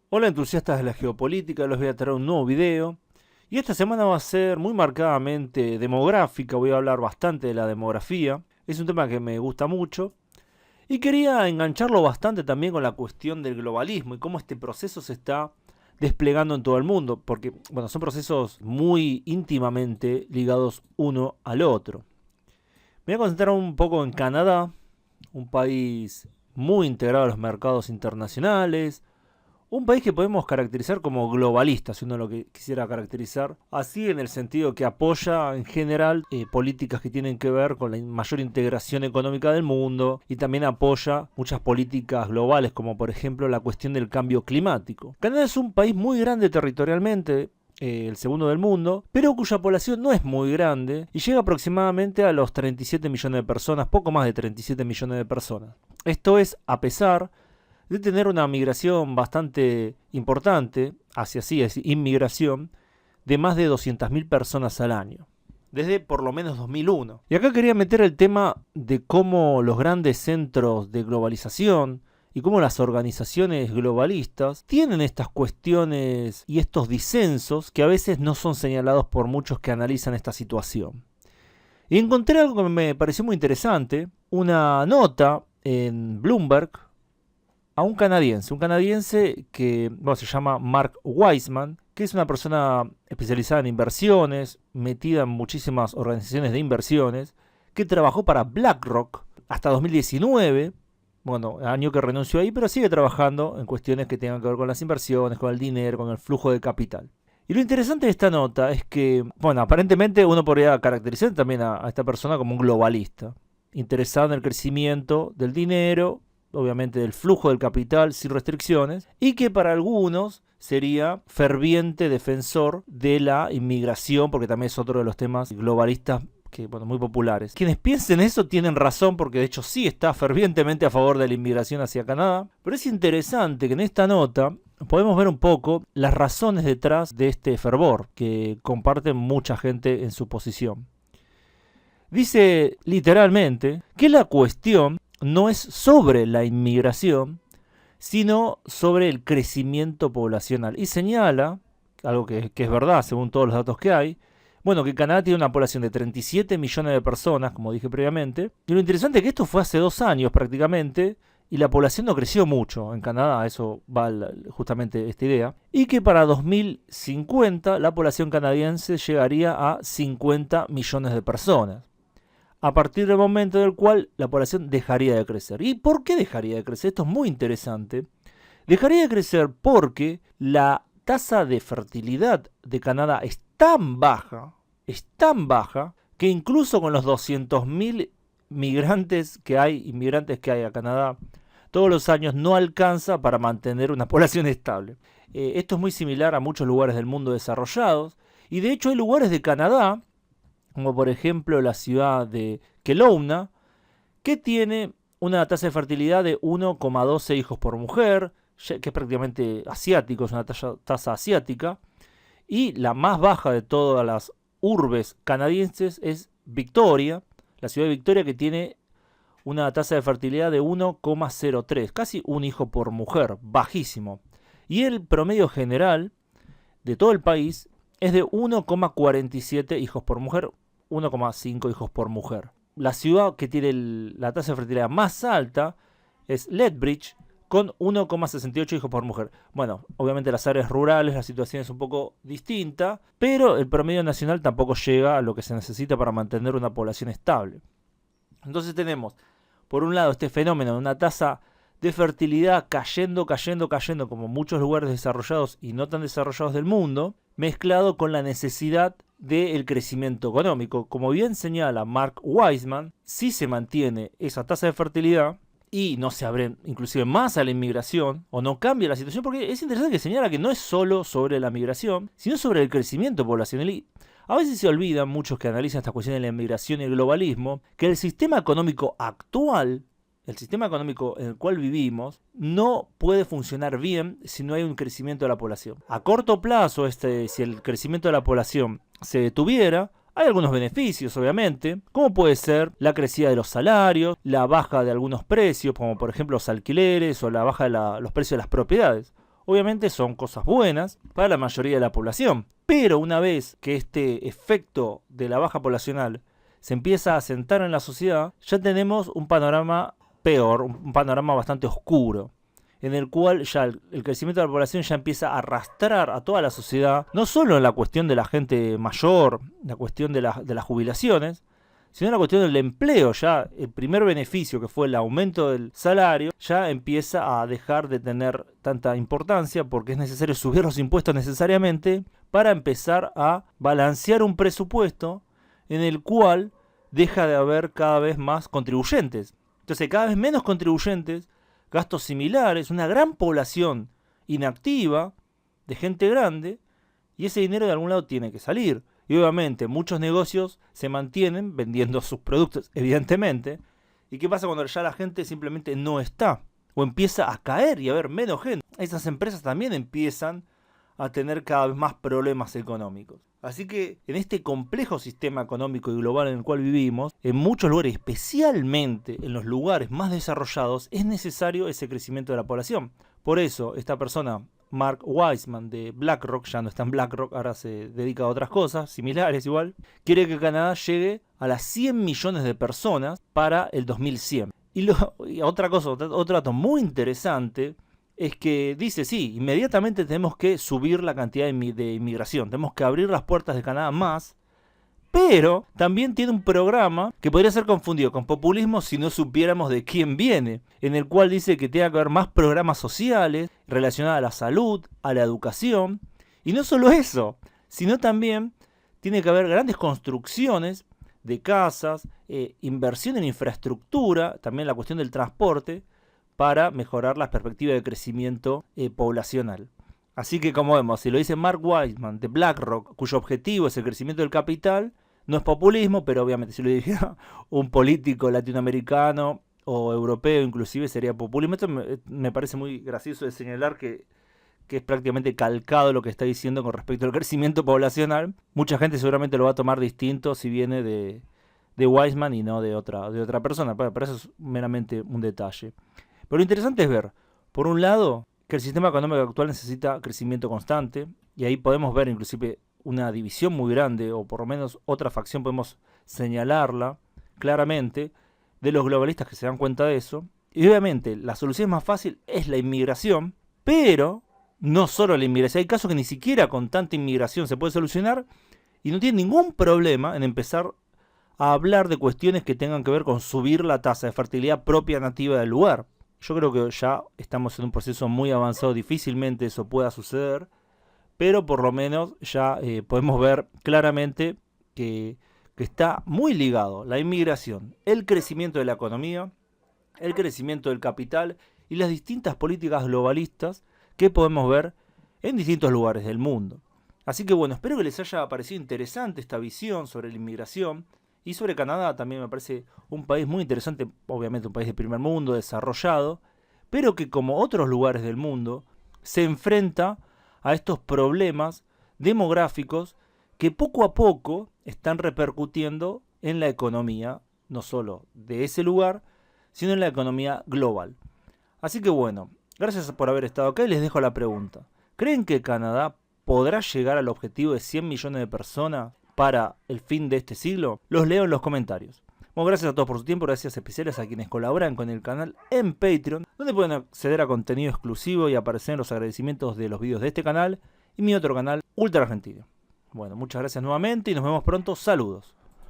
Hola entusiastas de la geopolítica, les voy a traer un nuevo video. Y esta semana va a ser muy marcadamente demográfica, voy a hablar bastante de la demografía. Es un tema que me gusta mucho. Y quería engancharlo bastante también con la cuestión del globalismo y cómo este proceso se está desplegando en todo el mundo. Porque, bueno, son procesos muy íntimamente ligados uno al otro. Me voy a concentrar un poco en Canadá, un país muy integrado a los mercados internacionales, un país que podemos caracterizar como globalista, si uno lo que quisiera caracterizar, así en el sentido que apoya en general políticas que tienen que ver con la mayor integración económica del mundo y también apoya muchas políticas globales como por ejemplo la cuestión del cambio climático. Canadá es un país muy grande territorialmente, el segundo del mundo, pero cuya población no es muy grande y llega aproximadamente a los 37 millones de personas, poco más de 37 millones de personas. Esto es a pesar de tener una migración bastante importante, hacia sí, es inmigración, de más de 200.000 personas al año, desde por lo menos 2001. Y acá quería meter el tema de cómo los grandes centros de globalización y cómo las organizaciones globalistas tienen estas cuestiones y estos disensos que a veces no son señalados por muchos que analizan esta situación. Y encontré algo que me pareció muy interesante, una nota en Bloomberg a un canadiense que bueno, se llama Mark Wiseman, que es una persona especializada en inversiones, metida en muchísimas organizaciones de inversiones, que trabajó para BlackRock hasta 2019, bueno, año que renunció ahí, pero sigue trabajando en cuestiones que tengan que ver con las inversiones, con el dinero, con el flujo de capital. Y lo interesante de esta nota es que, bueno, aparentemente uno podría caracterizar también a esta persona como un globalista, interesado en el crecimiento del dinero, obviamente del flujo del capital sin restricciones, y que para algunos sería ferviente defensor de la inmigración, porque también es otro de los temas globalistas que, bueno, muy populares. Quienes piensen eso tienen razón, porque de hecho sí está fervientemente a favor de la inmigración hacia Canadá, pero es interesante que en esta nota podemos ver un poco las razones detrás de este fervor que comparten mucha gente en su posición. Dice literalmente que la cuestión no es sobre la inmigración, sino sobre el crecimiento poblacional. Y señala, algo que es verdad según todos los datos que hay, bueno, que Canadá tiene una población de 37 millones de personas, como dije previamente, y lo interesante es que esto fue hace 2 años prácticamente, y la población no creció mucho en Canadá, eso va justamente esta idea, y que para 2050 la población canadiense llegaría a 50 millones de personas, a partir del momento en el cual la población dejaría de crecer. ¿Y por qué dejaría de crecer? Esto es muy interesante. Dejaría de crecer porque la tasa de fertilidad de Canadá es tan baja, que incluso con los 200.000 inmigrantes que hay a Canadá todos los años, no alcanza para mantener una población estable. Esto es muy similar a muchos lugares del mundo desarrollados, y de hecho hay lugares de Canadá como por ejemplo la ciudad de Kelowna, que tiene una tasa de fertilidad de 1,12 hijos por mujer, que es prácticamente asiático, es una tasa asiática, y la más baja de todas las urbes canadienses es Victoria, la ciudad de Victoria, que tiene una tasa de fertilidad de 1,03, casi un hijo por mujer, bajísimo. Y el promedio general de todo el país es de 1,47 hijos por mujer, 1,5 hijos por mujer. La ciudad que tiene la tasa de fertilidad más alta es Lethbridge, con 1,68 hijos por mujer. Bueno, obviamente en las áreas rurales la situación es un poco distinta, pero el promedio nacional tampoco llega a lo que se necesita para mantener una población estable. Entonces tenemos, por un lado, este fenómeno de una tasa de fertilidad cayendo, como muchos lugares desarrollados y no tan desarrollados del mundo, mezclado con la necesidad del crecimiento económico. Como bien señala Mark Wiseman, si se mantiene esa tasa de fertilidad y no se abre inclusive más a la inmigración, o no cambia la situación, porque es interesante que señala que no es solo sobre la migración, sino sobre el crecimiento poblacional. Y a veces se olvidan muchos que analizan esta cuestión de la inmigración y el globalismo, que el sistema económico actual, el sistema económico en el cual vivimos, no puede funcionar bien si no hay un crecimiento de la población. A corto plazo, si el crecimiento de la población se detuviera, hay algunos beneficios, obviamente, como puede ser la crecida de los salarios, la baja de algunos precios, como por ejemplo los alquileres, o la baja de los precios de las propiedades. obviamente son cosas buenas para la mayoría de la población. Pero una vez que este efecto de la baja poblacional se empieza a asentar en la sociedad, ya tenemos un panorama peor, un panorama bastante oscuro, en el cual ya el crecimiento de la población ya empieza a arrastrar a toda la sociedad, no solo en la cuestión de la gente mayor, la cuestión de las jubilaciones, sino en la cuestión del empleo. Ya el primer beneficio, que fue el aumento del salario, ya empieza a dejar de tener tanta importancia, porque es necesario subir los impuestos necesariamente para empezar a balancear un presupuesto en el cual deja de haber cada vez más contribuyentes. Entonces, cada vez menos contribuyentes, gastos similares, una gran población inactiva de gente grande, y ese dinero de algún lado tiene que salir. Y obviamente muchos negocios se mantienen vendiendo sus productos, evidentemente. ¿Y qué pasa cuando ya la gente simplemente no está? O empieza a caer y a haber menos gente. Esas empresas también empiezan a tener cada vez más problemas económicos. Así que en este complejo sistema económico y global en el cual vivimos, en muchos lugares, especialmente en los lugares más desarrollados, es necesario ese crecimiento de la población. Por eso, esta persona, Mark Wiseman de BlackRock, ya no está en BlackRock, ahora se dedica a otras cosas, similares igual, quiere que Canadá llegue a las 100 millones de personas para el 2100. Y otra cosa, otro dato muy interesante, es que dice, sí, inmediatamente tenemos que subir la cantidad de inmigración, tenemos que abrir las puertas de Canadá más, pero también tiene un programa que podría ser confundido con populismo si no supiéramos de quién viene, en el cual dice que tiene que haber más programas sociales relacionados a la salud, a la educación, y no solo eso, sino también tiene que haber grandes construcciones de casas, inversión en infraestructura, también la cuestión del transporte, para mejorar las perspectivas de crecimiento poblacional. Así que, como vemos, si lo dice Mark Wiseman de BlackRock, cuyo objetivo es el crecimiento del capital, no es populismo, pero obviamente si lo dijera un político latinoamericano o europeo inclusive sería populismo. Esto me parece muy gracioso de señalar que es prácticamente calcado lo que está diciendo con respecto al crecimiento poblacional. Mucha gente seguramente lo va a tomar distinto si viene de Wiseman y no de otra persona, pero eso es meramente un detalle. Pero lo interesante es ver, por un lado, que el sistema económico actual necesita crecimiento constante, y ahí podemos ver inclusive una división muy grande, o por lo menos otra facción podemos señalarla claramente, de los globalistas que se dan cuenta de eso. Y obviamente la solución más fácil es la inmigración, pero no solo la inmigración. Hay casos que ni siquiera con tanta inmigración se puede solucionar, y no tiene ningún problema en empezar a hablar de cuestiones que tengan que ver con subir la tasa de fertilidad propia nativa del lugar. Yo creo que ya estamos en un proceso muy avanzado, difícilmente eso pueda suceder, pero por lo menos ya podemos ver claramente que está muy ligado la inmigración, el crecimiento de la economía, el crecimiento del capital y las distintas políticas globalistas que podemos ver en distintos lugares del mundo. Así que bueno, espero que les haya parecido interesante esta visión sobre la inmigración. Y sobre Canadá también me parece un país muy interesante, obviamente un país de primer mundo, desarrollado, pero que como otros lugares del mundo se enfrenta a estos problemas demográficos que poco a poco están repercutiendo en la economía, no solo de ese lugar, sino en la economía global. Así que bueno, gracias por haber estado acá y les dejo la pregunta. ¿Creen que Canadá podrá llegar al objetivo de 100 millones de personas para el fin de este siglo? Los leo en los comentarios. Bueno, gracias a todos por su tiempo, gracias especiales a quienes colaboran con el canal en Patreon, donde pueden acceder a contenido exclusivo y aparecer en los agradecimientos de los vídeos de este canal y mi otro canal, Ultra Argentino. Bueno, muchas gracias nuevamente y nos vemos pronto. Saludos.